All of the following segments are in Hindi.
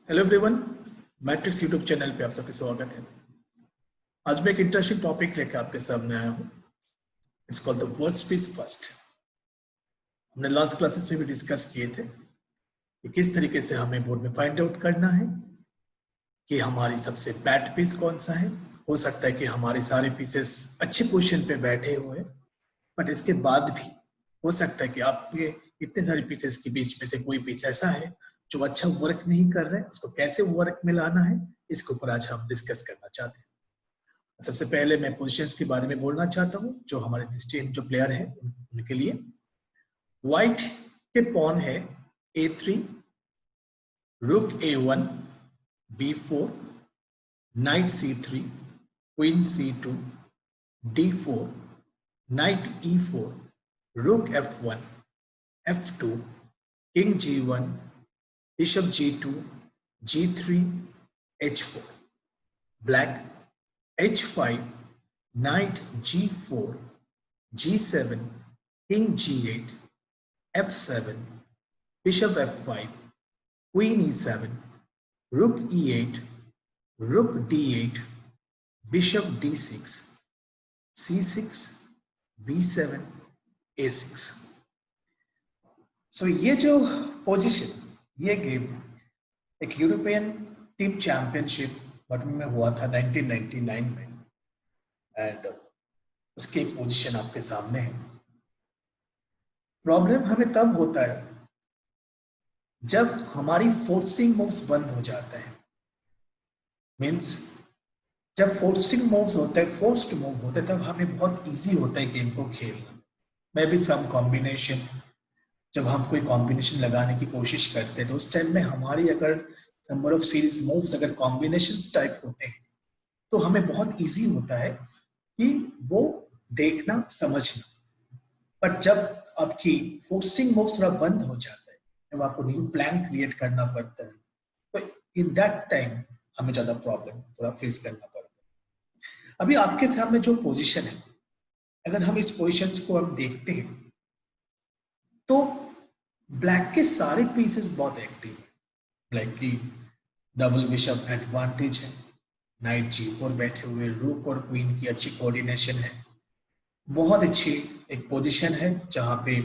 Hello everyone, matrix YouTube channel पे आप सबका स्वागत है। आज मैं एक इंटरेस्टिंग टॉपिक लेकर आपके सामने आया हूँ। It's called the worst piece first. हमने लास्ट क्लासेस में भी डिस्कस किए थे कि किस तरीके से हमें बोर्ड में फाइंड आउट करना है कि हमारी सबसे बैड पीस कौन सा है। हो सकता है कि हमारे सारे पीसेस अच्छे पोजीशन पे बैठे हुए, बट इसके बाद भी हो सकता है कि आपके इतने सारे पीसेस के बीच में से कोई पीस ऐसा है जो अच्छा वर्क नहीं कर रहा है। उसको कैसे वर्क में लाना है, इसके ऊपर आज हम डिस्कस करना चाहते हैं। सबसे पहले मैं पोजीशंस के बारे में बोलना चाहता हूँ जो हमारे डिस्टेंट जो प्लेयर है उनके लिए। व्हाइट के पॉन है A3, रुक A1, B4, night C3, queen C2, D4, night E4, रुक F1, F2, king G1, bishop G2, G3, H4, black H5, knight G4, G7, king G8, F7, bishop F5, queen E7, rook E8, rook D8, bishop D6, C6, B7, A6। सो ये जो पोजीशन, ये गेम एक यूरोपियन टीम चैंपियनशिप बटन में हुआ था 1999 में, एंड उसकी एक पोजीशन आपके सामने है। प्रॉब्लम हमें तब होता है जब हमारी फोर्सिंग मूव्स बंद हो जाता है। मींस जब फोर्सिंग मूव्स होता है, फोर्स्ड मूव होता है, तब हमें बहुत इजी होता है गेम को खेलना। मे बी सम कॉम्बिनेशन, जब हम कोई कॉम्बिनेशन लगाने की कोशिश करते हैं तो उस टाइम में हमारी अगर नंबर ऑफ सीरीज मूव्स अगर कॉम्बिनेशन टाइप होते हैं तो हमें बहुत इजी होता है कि वो देखना समझना। बट जब आपकी फोर्सिंग मूव्स थोड़ा बंद हो जाता है, जब आपको न्यू प्लान क्रिएट करना पड़ता है, तो इन दैट टाइम हमें ज्यादा प्रॉब्लम थोड़ा फेस करना पड़ता है। अभी आपके सामने जो पोजीशन है, अगर हम इस पोजीशंस को हम देखते हैं तो ब्लैक के सारे पीसेस बहुत एक्टिव है। ब्लैक की डबल बिशप एडवांटेज है, नाइट G4 बैठे हुए, रूक और क्वीन की अच्छी कोऑर्डिनेशन है, बहुत अच्छी एक पोजीशन है जहां पे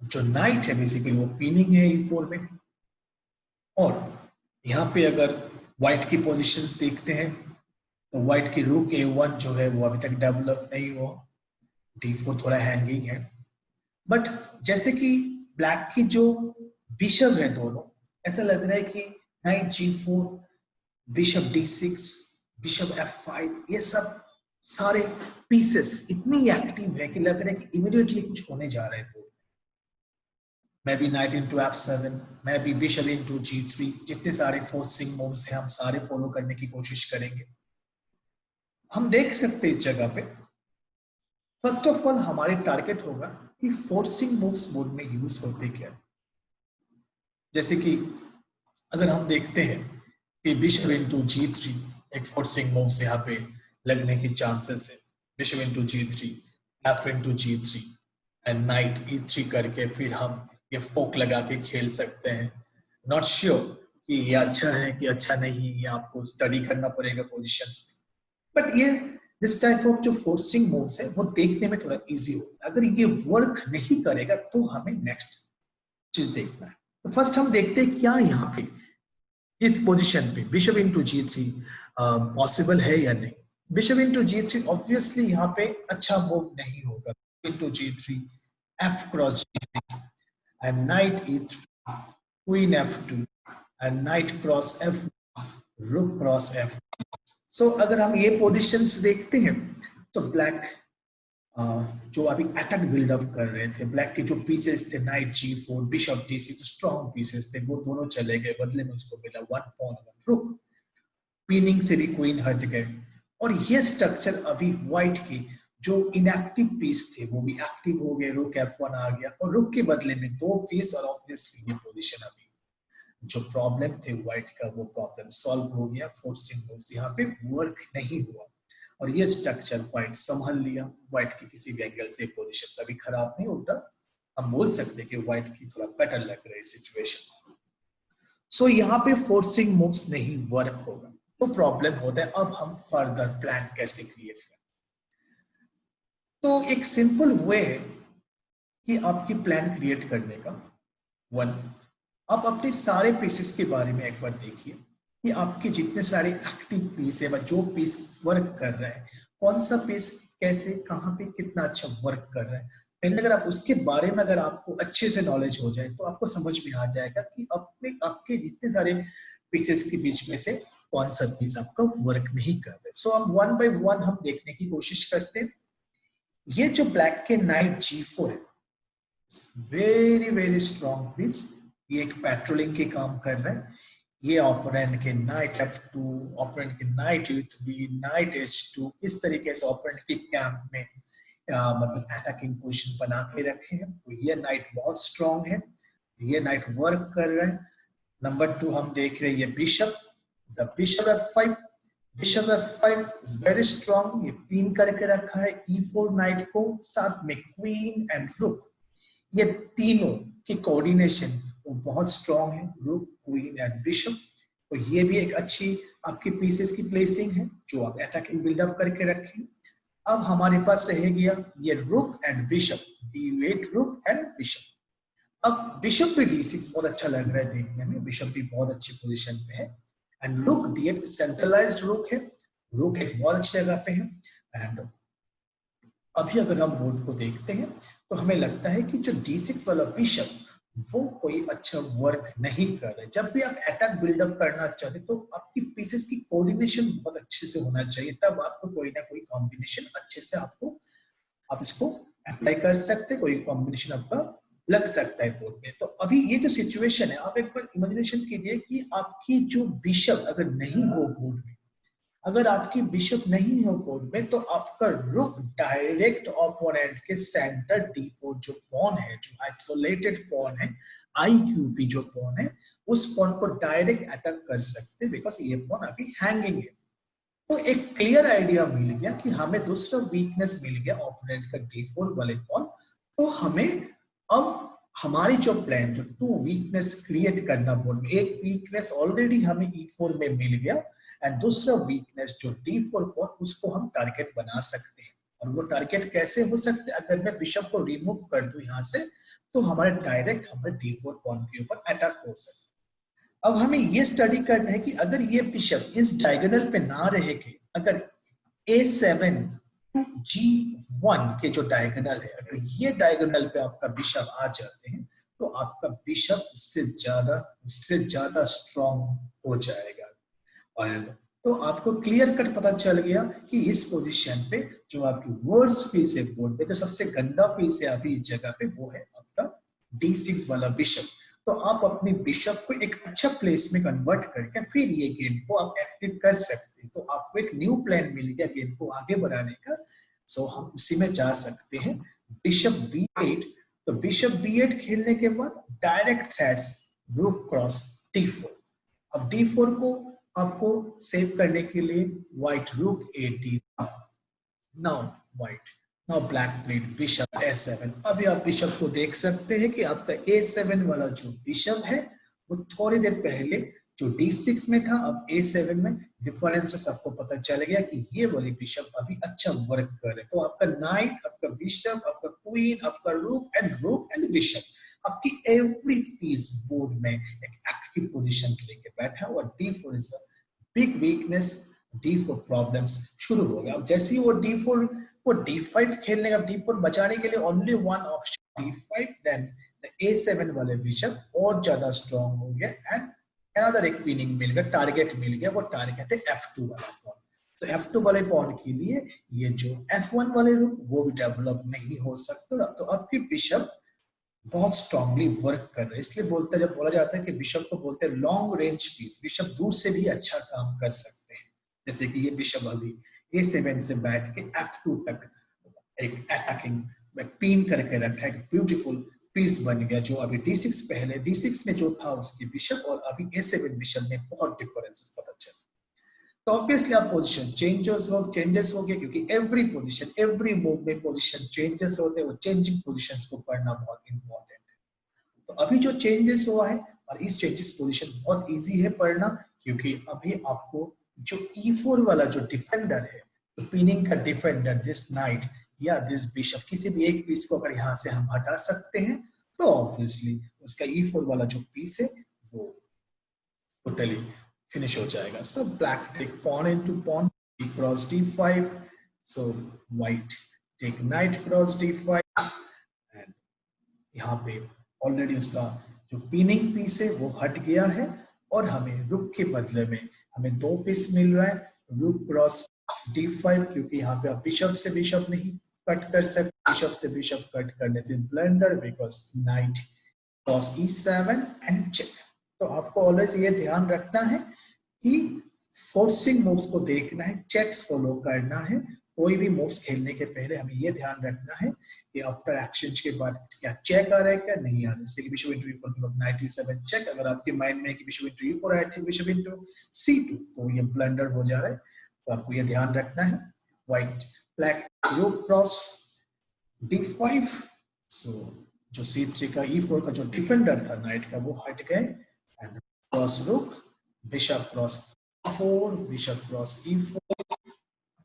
जो नाइट है बेसिकली वो पिनिंग है E4 में। और यहाँ पे अगर व्हाइट की पोजीशंस देखते हैं तो व्हाइट की रूक A1 जो है वो अभी तक डेवलप नहीं हुआ, D4 थोड़ा हैंगिंग है। बट जैसे कि ब्लैक की जो बिशप है दोनों, ऐसा लग रहा है कि night G4, bishop D6, bishop F5, ये सब सारे पीसेस इतनी एक्टिव है कि लग रहा है कि इमीडिएटली कुछ होने जा रहा है। मैं भी नाइट इंटू F7, मैं भी बिशप इंटू G3, जितने सारे फोर्सिंग मूव्स हैं हम सारे फॉलो करने की कोशिश करेंगे। हम देख सकते हैं इस जगह पे फर्स्ट ऑफ ऑल हमारे टारगेट होगा कि फोर्सिंग मूव्स बोर्ड में यूज होते क्या। जैसे कि अगर हम देखते हैं कि बिशप इंटू G3 एक फोर्सिंग मूव्स यहाँ पे लगने की चांसेस है। Bishop into G3, F into G3 and night E3 करके फिर हम ये फोक लगा के खेल सकते हैं। नॉट श्योर कि ये अच्छा है कि अच्छा नहीं, ये आपको स्टडी करना पड़ेगा पोजीशंस में। बट ये दिस टाइप ऑफ जो फोर्सिंग मूव्स है वो देखने में थोड़ा इजी होता है। अगर ये वर्क नहीं करेगा तो हमें नेक्स्ट चीज देखना है। तो फर्स्ट हम देखते हैं क्या यहाँ पे इस पोजीशन पे बिशप इंटू G3 पॉसिबल है या नहीं। बिशप इंटू G3 ऑब्वियसली यहाँ पे अच्छा मूव नहीं होगा। Into G3, F cross G3 and knight E3, queen F2 and knight cross F, rook cross F। So अगर हम ये पोजीशंस देखते हैं तो ब्लैक जो अभी अटैक बिल्डअप कर रहे थे, ब्लैक के जो पीसेस थे night G4, bishop D6 strong pieces थे, वो दोनों चले गए, बदले में उसको मिला 1 पॉन 1 रुक। पिनिंग से भी क्वीन हट गए और ये स्ट्रक्चर अभी व्हाइट की जो इनएक्टिव पीस थे वो भी एक्टिव हो गए। रुक F1 आ गया और रुक के बदले में 2 पीस, और ऑब्वियसली ये पोजीशन अभी जो प्रॉब्लम थे व्हाइट का वो प्रॉब्लम सॉल्व हो गया। फोर्सिंग मूव्स यहाँ पे वर्क नहीं हुआ और ये स्ट्रक्चर व्हाइट संभाल लिया। व्हाइट की किसी भी एंगल से पोजीशन अभी खराब नहीं होता, हम बोल सकते हैं कि व्हाइट की थोड़ा बेटर लग रही है सिचुएशन। सो यहाँ पे फोर्सिंग मूव्स नहीं वर्क होगा, तो प्रॉब्लम होता है। अब हम फर्दर प्लान कैसे क्रिएट करें? तो एक सिंपल वे कि आपकी प्लान क्रिएट करने का, वन, आप अपने सारे पीसेस के बारे में एक बार देखिए कि आपके जितने सारे एक्टिव पीस है, जो पीस वर्क कर रहा है, कौन सा पीस कैसे कहाँ पे कितना अच्छा वर्क कर रहा है। पहले अगर आप उसके बारे में अगर आपको अच्छे से नॉलेज हो जाए तो आपको समझ में आ जाएगा कि अपने आपके जितने सारे पीसेस के बीच में से कौन सा पीस आपका वर्क नहीं कर रहा है। सो हम वन बाय वन हम देखने की कोशिश करते हैं। ये जो ब्लैक के नाइट G4 है, वेरी वेरी स्ट्रॉन्ग पीस, ये एक पेट्रोलिंग के काम कर रहा है। ये ओपोनेंट के नाइट F2, ओपोनेंट के नाइट E3, नाइट H2, इस तरीके से ओपोनेंट के कैंप में मतलब अटैकिंग पोजीशन बना के रखे हैं। तो ये नाइट बहुत स्ट्रॉन्ग है, ये नाइट वर्क कर रहा है। नंबर 2 हम देख रहे हैं ये bishop, the bishop F5, bishop F5 is very strong, ये पिन करके रखा है E4 नाइट को, साथ में क्वीन एंड रुक, ये तीनों की कोऑर्डिनेशन वो बहुत स्ट्रॉन्ग है, रुक, क्वीन एंड बिशप। तो ये भी एक अच्छी आपकी पीसेस की प्लेसिंग है जो आप अटैकिंग बिल्डअप करके रखें। अब हमारे पास रह गया ये रुक एंड बिशप, D8 रुक एंड बिशप। अब बिशप पे D6 बहुत अच्छा लग रहा है देखने में, बिशप भी बहुत अच्छी पोजीशन पे है। एंड रुक D8 सेंट्रलाइज्ड रुक है, रुक एक बहुत अच्छी जगह पे है। एंड अभी अगर हम बोर्ड को देखते हैं तो हमें लगता है कि जो D6 वाला बिशप वो कोई अच्छा वर्क नहीं कर रहा है। जब भी आप अटैक बिल्डअप करना चाहते तो आपकी पीसेस की कोऑर्डिनेशन बहुत अच्छे से होना चाहिए, तब आपको कोई ना कोई कॉम्बिनेशन अच्छे से आप इसको अप्लाई कर सकते, कोई कॉम्बिनेशन आपका लग सकता है बोर्ड में। तो अभी ये जो सिचुएशन है, आप एक बार इमेजिनेशन कीजिए कि आपकी जो बिशप अगर नहीं हो बोर्ड में, अगर आपकी बिशप नहीं हो बोर्ड में, तो आपका रुक डायरेक्ट ओपोनेंट के सेंटर D4 जो पॉन है, जो आइसोलेटेड पॉन है, IQP जो पॉन है, उस पॉन को डायरेक्ट अटैक कर सकते हैं, बिकॉज ये पॉन अभी हैंगिंग है। तो एक क्लियर आइडिया मिल गया कि हमें दूसरा वीकनेस मिल गया ओपोनेंट का D4 वाले पॉन। तो हमें अब हमारी जो प्लान, जो 2 वीकनेस क्रिएट करना बोर्ड में, एक वीकनेस ऑलरेडी हमें E4 में मिल गया एंड दूसरा वीकनेस जो D4 पॉन, उसको हम टारगेट बना सकते हैं। और वो टारगेट कैसे हो सकते हैं? अगर मैं बिशप को रिमूव कर दूं यहां से, तो हमारे डायरेक्ट हमारे D4 पॉन के ऊपर अटैक हो सकता है। अब हमें ये स्टडी करना है कि अगर ये बिशप इस डायगोनल पे ना रहे के, अगर A7 टू G1 के जो डायगोनल है, अगर ये डायगोनल पे आपका बिशप आ जाते हैं तो आपका बिशप उससे ज्यादा स्ट्रॉन्ग हो जाएगा। और तो आपको क्लियर कट पता चल गया कि इस पोजीशन पे जो आपकी वर्स्ट पीस है बोर्ड पे, जो सबसे गंदा पीस है अभी इस जगह पे, वो है आपका D6 वाला बिशप। तो आप अपने बिशप को एक अच्छा प्लेस में कन्वर्ट करके फिर ये गेम को आप एक्टिव कर सकते हैं। तो आपको एक न्यू प्लान मिल गया गेम को आगे बढ़ाने का। सो हम उसी में जा सकते हैं, बिशप B8। तो बिशप B8 खेलने के बाद डायरेक्ट थ्रेड्स रुक क्रॉस D4। अब D4 को आपको सेव करने के लिए व्हाइट रुक A8, now black plate bishop A7। अभी आप बिशप को देख सकते हैं कि आपका A7 वाला जो बिशप है वो थोड़ी देर पहले जो D6 में था, अब A7 में। डिफरेंसेस आपको पता चल गया कि ये वाली बिशप अभी अच्छा वर्क कर रहे। तो आपका नाइट, आपका बिशप, आपका क्वीन, आपका रुक एंड बिशप, आपकी एवरी पीस बोर्ड में एक एक्टिव पोजीशन लेके बैठा। और D4 is the big weakness, D4 problems शुरू हो गया। अब जैसे ही वो D5 खेलने का, D4 बचाने के लिए only one option D5, then the A7 वाले बिशप और ज्यादा स्ट्रॉन्ग हो गया एंड अनदर एक विनिंग मिल गया, टारगेट मिल गया। वो टारगेट है F2 वाला पॉन। तो F2 वाले पॉन के लिए ये जो F1 वाले रुक वो भी डेवलप नहीं हो सकता। तो आपकी बिशप बहुत स्ट्रांगली वर्क कर रहे हैं। इसलिए बोलते हैं, जब बोला जाता है कि बिशप को बोलते हैं लॉन्ग रेंज पीस, बिशप दूर से भी अच्छा काम कर सकते हैं। जैसे कि ये बिशप अभी A7 से बैठ के F2 तक एक अटैकिंग में पिन करके रखा है, ब्यूटीफुल पीस बन गया। जो अभी D6 पहले D6 में जो था उसकी बिशप और अभी A7 बिशप में बहुत डिफरेंसेस पता चला। तो ऑब्वियसली आप पोजीशन चेंजेस हो गए, क्योंकि एवरी पोजीशन, एवरी मूव में पोजीशन चेंजेस होते हैं। वो चेंजिंग पोजीशंस को पढ़ना बहुत इंपॉर्टेंट है। तो अभी जो चेंजेस हुआ है, और इस चेंजेस पोजीशन बहुत इजी है पढ़ना, क्योंकि अभी आपको जो E4 वाला जो डिफेंडर है, तो पिनिंग का डिफेंडर, दिस नाइट या दिस बिशप, किसी भी एक पीस को अगर यहाँ से हम हटा सकते हैं तो ऑब्वियसली उसका E4 वाला जो पीस है वो टोटली फिनिश हो जाएगा. So black take pawn into pawn, cross d5, so white take knight cross d5, and यहाँ पे ऑलरेडी उसका जो पिनिंग पीस है वो हट गया है, और हमें रुक के बदले में हमें 2 पीस मिल रहा है, रुक क्रॉस d5, क्योंकि यहाँ पे आप बिशप से बिशप नहीं कट कर सकते, बिशप से बिशप कट करने से blunder, because knight cross e7 and check. तो आपको ऑलवेज ये ध्यान रखना है कि फोर्सिंग मूव्स को देखना है, चेक्स फॉलो करना है. कोई भी मूव्स खेलने के पहले हमें ये ध्यान रखना है कि आफ्टर एक्शन के बाद क्या चेक आ रहा है क्या नहीं आ रहा है. जैसे बिशप इंटू e4 के बाद नाइट e7 चेक, अगर आपके माइंड में है कि बिशप इंटू e4 है, बिशप इंटू c2, तो ये ब्लंडर हो जा रहा है. तो आपको ये ध्यान रखना है. व्हाइट ब्लैक रोक क्रॉस d5, सो जो c3 का e4 का जो डिफेंडर था नाइट का वो हट गए, एंड क्रॉस रुक, bishop cross e4, bishop cross e4,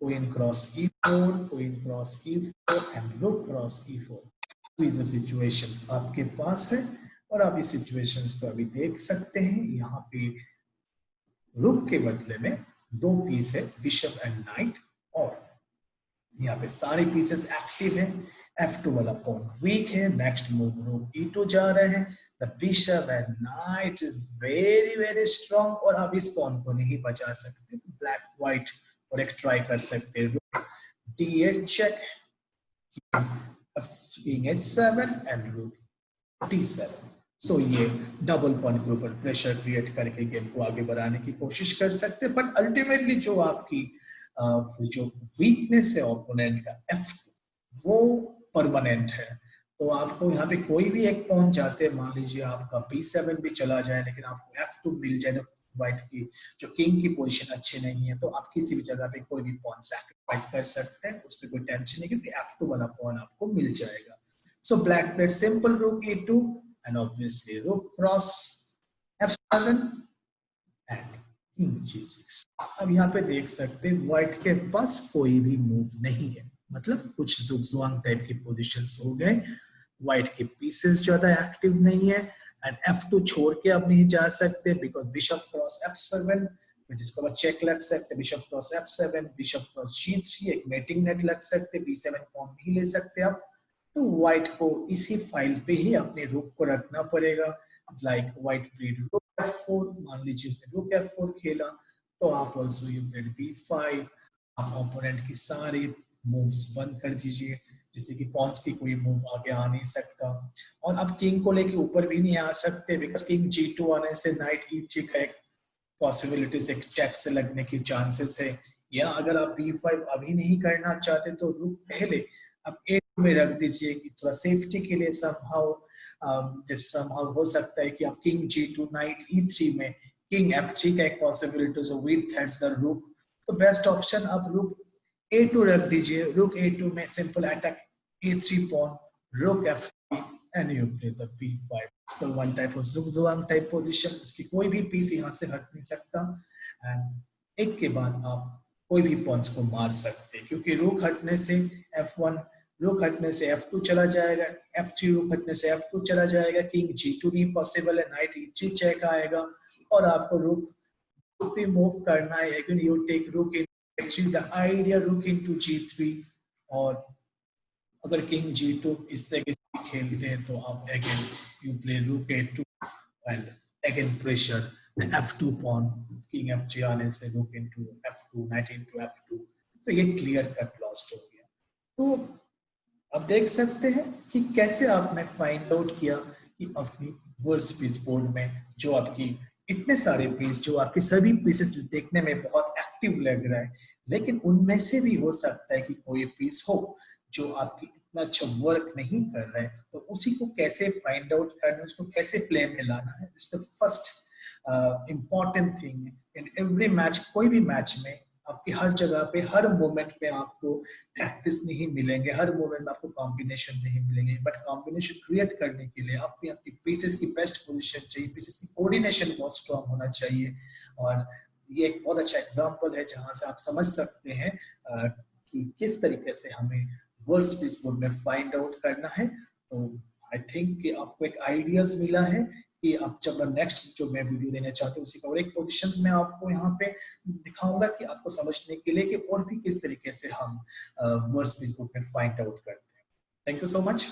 queen cross e4, queen cross e4 and रुक क्रॉस e4. तो सिचुएशंस आपके पास है, और आप इस सिचुएशंस को अभी देख सकते हैं. यहाँ पे रुक के बदले में 2 पीस है, बिशप एंड नाइट, और यहाँ पे सारे पीसेस एक्टिव है. f2 वाला पॉन वीक है. नेक्स्ट मूव रूक e2 जा रहे हैं. The bishop and night is very very strong, और आप इस पॉन को नहीं बचा सकते. ब्लैक व्हाइट और एक ट्राई कर सकते हैं, रूक d8 check, king h7 and रूक d7. सो ये डबल पॉन के ऊपर प्रेशर क्रिएट करके गेम को आगे बढ़ाने की कोशिश कर सकते हैं. बट अल्टीमेटली जो आपकी जो वीकनेस है ओपोनेंट का f2, वो परमानेंट है. तो आपको यहाँ पे कोई भी एक पॉन जाते हैं, मान लीजिए आपका b7 भी चला जाए, लेकिन आपको f2 मिल जाए, तो व्हाइट की जो किंग की पोजीशन अच्छी नहीं है, तो आप किसी भी जगह पे कोई भी पॉन सैक्रिफाइस कर सकते हैं, उसमें कोई टेंशन नहीं, क्योंकि f2 वाला पॉन आपको मिल जाएगा. सो ब्लैक प्लेड सिंपल रूक e2 एंड ऑब्वियसली रूक cross f7 and king g6. अब यहाँ पे देख सकते हैं व्हाइट के पास कोई भी मूव नहीं है, मतलब कुछ जुगजुआंग टाइप की पोजीशंस हो गए. व्हाइट के पीसेस ज्यादा एक्टिव नहीं है, एंड f2 छोड़ के अब नहीं जा सकते, बिकॉज बिशप क्रॉस f7, फिर इसके बाद चेक लग सकते, bishop cross f7, bishop cross g3, एक मेटिंग नेट लग सकते, b7 पॉन नहीं ले सकते आप. तो व्हाइट को इसी फाइल पे ही अपने रुक को रखना पड़ेगा. लाइक व्हाइट प्लेड रुक f4, मान लीजिए उसने रुक f4 खेला, तो आप ऑल्सो यू प्लेड b5. आप ओपोनेंट की सारी मूव्स बंद कर दीजिए, जैसे कि पॉन्स की कोई मूव आगे आ नहीं सकता, और अब किंग को लेके ऊपर भी नहीं आ सकते, बिकॉज किंग g2 आने से नाइट e3 का एक पॉसिबिलिटीज एक चेक से लगने की चांसेस है. या अगर आप b5 अभी नहीं करना चाहते तो रुक पहले आप a2 में रख दीजिए, कि थोड़ा सेफ्टी के लिए समहाउ हो सकता है कि आप किंग g2 नाइट e3 में किंग f3 का एक पॉसिबिलिटी जो विद हेड्स द रुक. तो बेस्ट ऑप्शन आप रुक a2 रख दीजिए. रुक a2 में सिंपल अटैक a3 पॉन, रुक f3 and you play the b5. इसको one type of zugzwang type position, इसकी कोई भी पीस यहाँ से हट नहीं सकता, एंड एक के बाद आप कोई भी पॉन्स को मार सकते हैं, क्योंकि रुक हटने से f1, रुक हटने से f2 चला जाएगा, f3 रुक हटने से f2 चला जाएगा, किंग g2 नहीं पॉसिबल है, नाइट e3 चेक आएगा, और आपको रुक भी मूव करना है. अगेन यू टेक रुक इन h3, द आइडिया रुक इनटू g3, और अगर किंग g2 इस तरीके से खेलते हैं तो आप अगेन यू प्ले रुक a2 and again pressure f2 pawn, king f3 आने से रुक into f2, knight into f2, तो ये क्लियर कट लॉस्ट हो गया. तो अब देख सकते हैं कि कैसे आपने फाइंड आउट किया कि अपनी वर्स पीस बोर्ड में जो आपकी इतने सारे पीस, जो आपके सभी पीसेस देखने में बहुत एक्टिव लग रहा है, लेकिन उनमें से भी हो सकता है कि कोई पीस हो जो आपकी इतना अच्छा वर्क नहीं कर रहा है. तो उसी को कैसे फाइंड आउट करना है, उसको कैसे प्ले में लाना है, it's the first important thing in every match. कोई भी मैच में आपकी हर जगह पे हर मोमेंट पे आपको प्रैक्टिस नहीं मिलेंगे, हर मोमेंट में आपको कॉम्बिनेशन नहीं मिलेंगे, बट कॉम्बिनेशन क्रिएट करने के लिए आपकी आपकी पीसेस की बेस्ट पोजीशन चाहिए, पीसेस की कोऑर्डिनेशन बहुत स्ट्रांग होना चाहिए। और ये एक बहुत अच्छा एग्जांपल है जहां से आप समझ सकते हैं कि किस तरीके से हमें वर्स्ट पीस बोर्ड में फाइंड आउट करना है। तो आई थिंक कि आपको एक आइडियाज मिला है कि आप जब नेक्स्ट जो मैं वीडियो देना चाहते हैं उसी का और एक पोजीशंस में आपको यहाँ पे दिखाऊंगा कि आपको समझने के लिए कि और भी किस तरीके से हम वर्स्ट पीस बुक में फाइंड आउट करते हैं। Thank you so much.